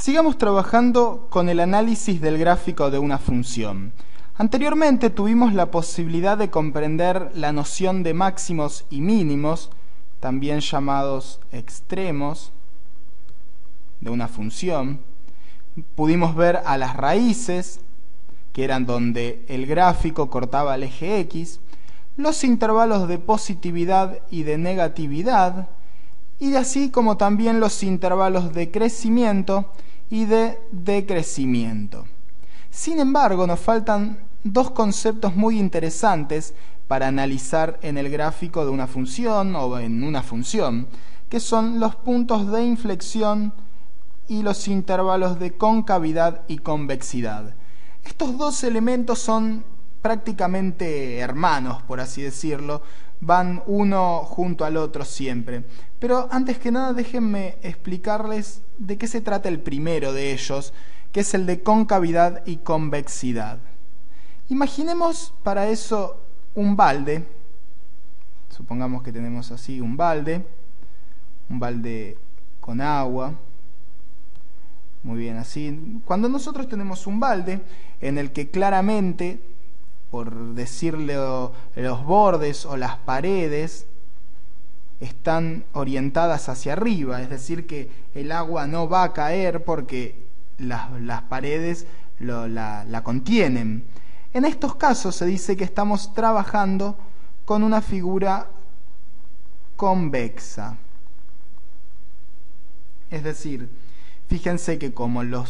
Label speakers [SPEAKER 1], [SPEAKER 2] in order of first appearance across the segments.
[SPEAKER 1] Sigamos trabajando con el análisis del gráfico de una función. Anteriormente tuvimos la posibilidad de comprender la noción de máximos y mínimos, también llamados extremos, de una función. Pudimos ver a las raíces, que eran donde el gráfico cortaba el eje X, los intervalos de positividad y de negatividad, y así como también los intervalos de crecimiento y de decrecimiento. Sin embargo, nos faltan dos conceptos muy interesantes para analizar en el gráfico de una función o en una función, que son los puntos de inflexión y los intervalos de concavidad y convexidad. Estos dos elementos son prácticamente hermanos, por así decirlo, van uno junto al otro siempre. Pero antes que nada déjenme explicarles de qué se trata el primero de ellos, que es el de concavidad y convexidad. Imaginemos para eso un balde. Supongamos que tenemos así un balde con agua. Muy bien, así. Cuando nosotros tenemos un balde en el que claramente, por decirlo, los bordes o las paredes están orientadas hacia arriba, es decir, que el agua no va a caer porque las paredes la contienen. En estos casos se dice que estamos trabajando con una figura convexa. Es decir, fíjense que como las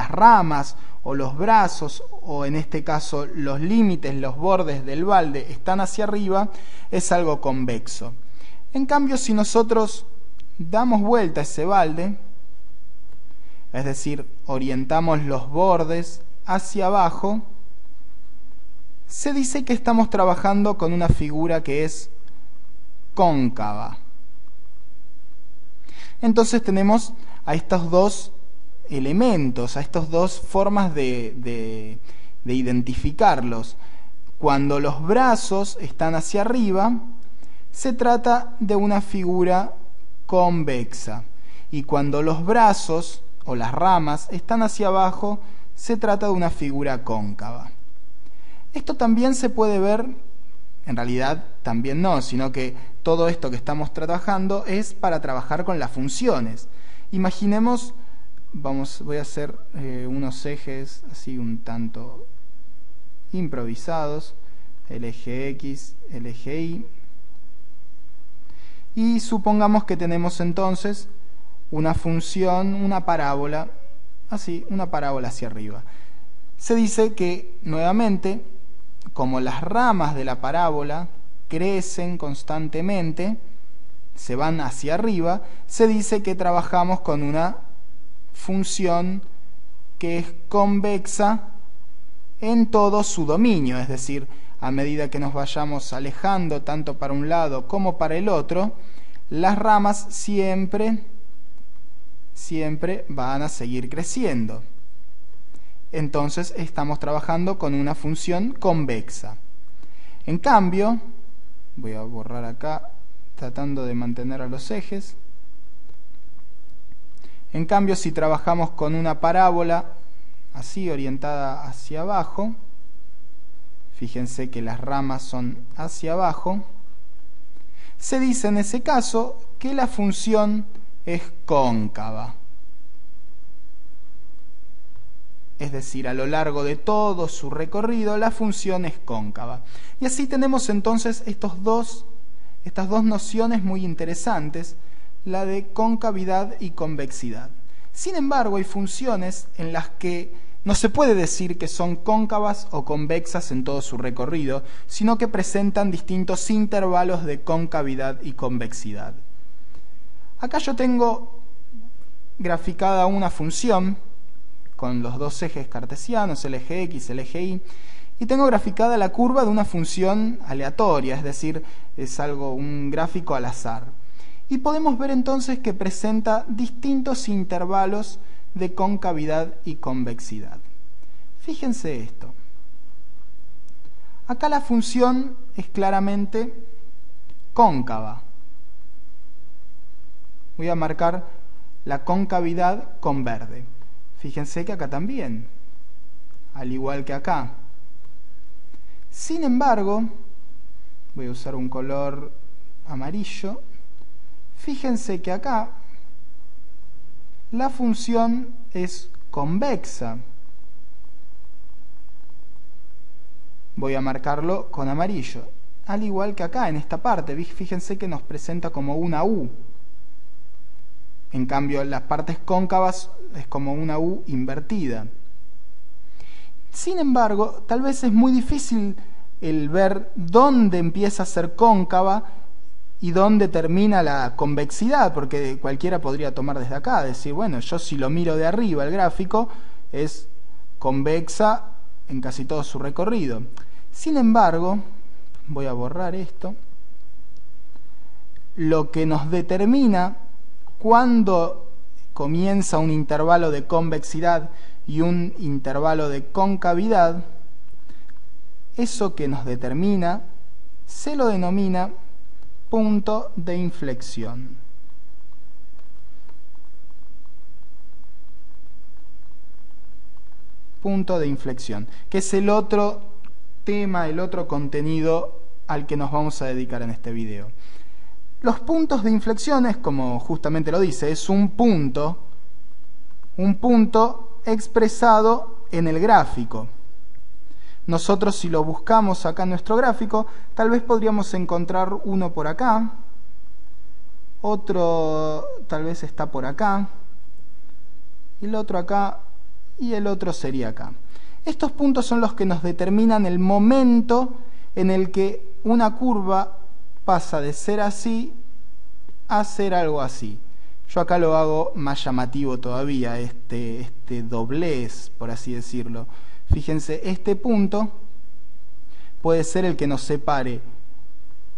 [SPEAKER 1] ramas o los brazos, o en este caso los límites, los bordes del balde están hacia arriba, es algo convexo. En cambio, si nosotros damos vuelta a ese balde, es decir, orientamos los bordes hacia abajo, se dice que estamos trabajando con una figura que es cóncava. Entonces tenemos a estos dos elementos, a estas dos formas de identificarlos. Cuando los brazos están hacia arriba, se trata de una figura convexa. Y cuando los brazos o las ramas están hacia abajo, se trata de una figura cóncava. Esto también se puede ver, en realidad también no, sino que todo esto que estamos trabajando es para trabajar con las funciones. Imaginemos, voy a hacer unos ejes así un tanto improvisados, el eje X, el eje Y, y supongamos que tenemos entonces una función, una parábola, así, una parábola hacia arriba. Se dice que, nuevamente, como las ramas de la parábola crecen constantemente, se van hacia arriba, se dice que trabajamos con una función que es convexa en todo su dominio, es decir, a medida que nos vayamos alejando tanto para un lado como para el otro, las ramas siempre van a seguir creciendo. Entonces estamos trabajando con una función convexa. En cambio, voy a borrar acá tratando de mantener a los ejes. En cambio, si trabajamos con una parábola así orientada hacia abajo, fíjense que las ramas son hacia abajo, se dice en ese caso que la función es cóncava. Es decir, a lo largo de todo su recorrido, la función es cóncava. Y así tenemos entonces estas dos nociones muy interesantes, la de concavidad y convexidad. Sin embargo, hay funciones en las que no se puede decir que son cóncavas o convexas en todo su recorrido, sino que presentan distintos intervalos de concavidad y convexidad. Acá yo tengo graficada una función con los dos ejes cartesianos, el eje X, el eje Y, y tengo graficada la curva de una función aleatoria, es decir, es un gráfico al azar. Y podemos ver entonces que presenta distintos intervalos de concavidad y convexidad. Fíjense esto. Acá la función es claramente cóncava. Voy a marcar la concavidad con verde. Fíjense que acá también, al igual que acá. Sin embargo, voy a usar un color amarillo. Fíjense que acá la función es convexa. Voy a marcarlo con amarillo. Al igual que acá, en esta parte, fíjense que nos presenta como una U. En cambio, las partes cóncavas es como una U invertida. Sin embargo, tal vez es muy difícil el ver dónde empieza a ser cóncava y dónde termina la convexidad, porque cualquiera podría tomar desde acá, decir, bueno, yo si lo miro de arriba, el gráfico es convexa en casi todo su recorrido. Sin embargo, voy a borrar esto, lo que nos determina cuándo comienza un intervalo de convexidad y un intervalo de concavidad, eso que nos determina se lo denomina punto de inflexión. Punto de inflexión, que es el otro tema, el otro contenido al que nos vamos a dedicar en este video. Los puntos de inflexión es, como justamente lo dice, es un punto expresado en el gráfico. Nosotros, si lo buscamos acá en nuestro gráfico, tal vez podríamos encontrar uno por acá, otro tal vez está por acá, y el otro acá, y el otro sería acá. Estos puntos son los que nos determinan el momento en el que una curva pasa de ser así a ser algo así. Yo acá lo hago más llamativo todavía, este doblez, por así decirlo. Fíjense, este punto puede ser el que nos separe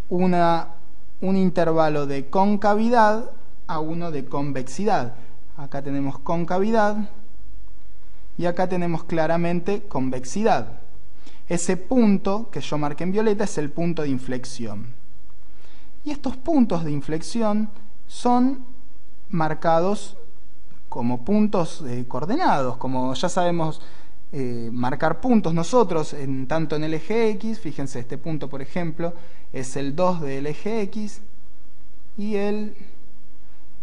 [SPEAKER 1] un intervalo de concavidad a uno de convexidad. Acá tenemos concavidad y acá tenemos claramente convexidad. Ese punto que yo marqué en violeta es el punto de inflexión. Y estos puntos de inflexión son marcados como puntos coordenados, como ya sabemos marcar puntos nosotros, tanto en el eje X, fíjense, este punto por ejemplo es el 2 del eje X y el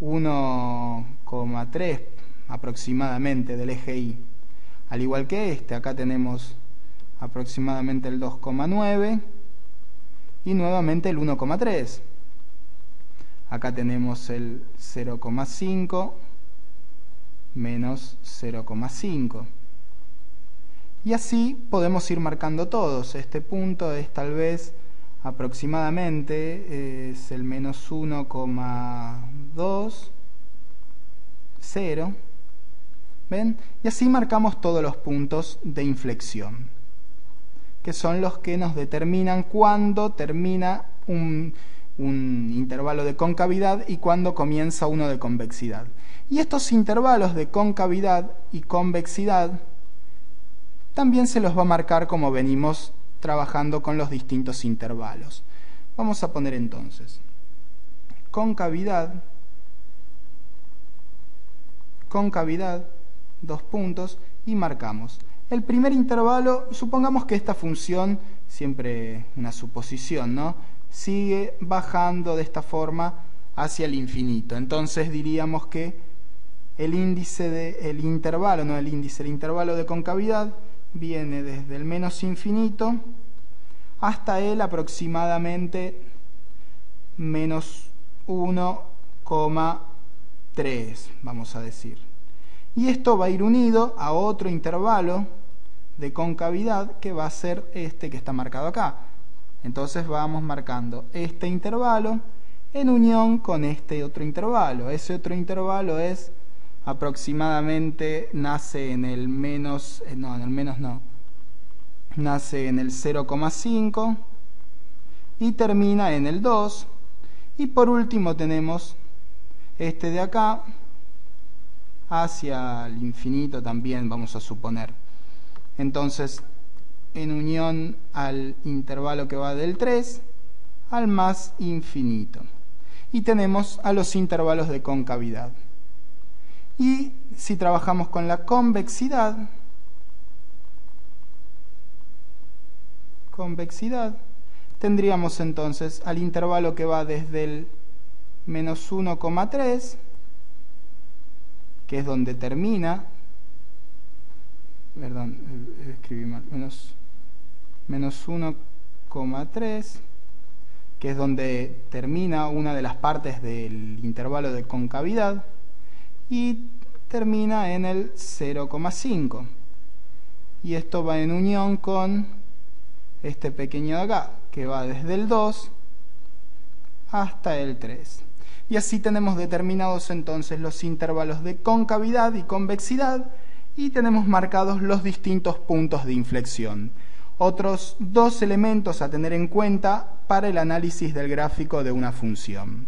[SPEAKER 1] 1,3 aproximadamente del eje Y. Al igual que este, acá tenemos aproximadamente el 2,9 y nuevamente el 1,3. Acá tenemos el 0,5 menos 0,5. Y así podemos ir marcando todos. Este punto es tal vez aproximadamente es el menos 1,2, 0. ¿Ven? Y así marcamos todos los puntos de inflexión, que son los que nos determinan cuándo termina un intervalo de concavidad y cuándo comienza uno de convexidad. Y estos intervalos de concavidad y convexidad también se los va a marcar como venimos trabajando con los distintos intervalos. Vamos a poner entonces concavidad, dos puntos, y marcamos. El primer intervalo, supongamos que esta función, siempre una suposición, ¿no?, sigue bajando de esta forma hacia el infinito. Entonces diríamos que el intervalo de concavidad viene desde el menos infinito hasta el aproximadamente menos 1,3, vamos a decir. Y esto va a ir unido a otro intervalo de concavidad que va a ser este que está marcado acá. Entonces vamos marcando este intervalo en unión con este otro intervalo. Ese otro intervalo es aproximadamente, nace en el menos, nace en el 0,5 y termina en el 2. Y por último tenemos este de acá hacia el infinito también, vamos a suponer. Entonces, en unión al intervalo que va del 3 al más infinito. Y tenemos a los intervalos de concavidad. Y si trabajamos con la convexidad, tendríamos entonces al intervalo que va desde el menos 1,3, que es donde termina, perdón, escribí mal, menos 1,3, que es donde termina una de las partes del intervalo de concavidad, y termina en el 0,5. Y esto va en unión con este pequeño de acá, que va desde el 2 hasta el 3. Y así tenemos determinados entonces los intervalos de concavidad y convexidad, y tenemos marcados los distintos puntos de inflexión. Otros dos elementos a tener en cuenta para el análisis del gráfico de una función.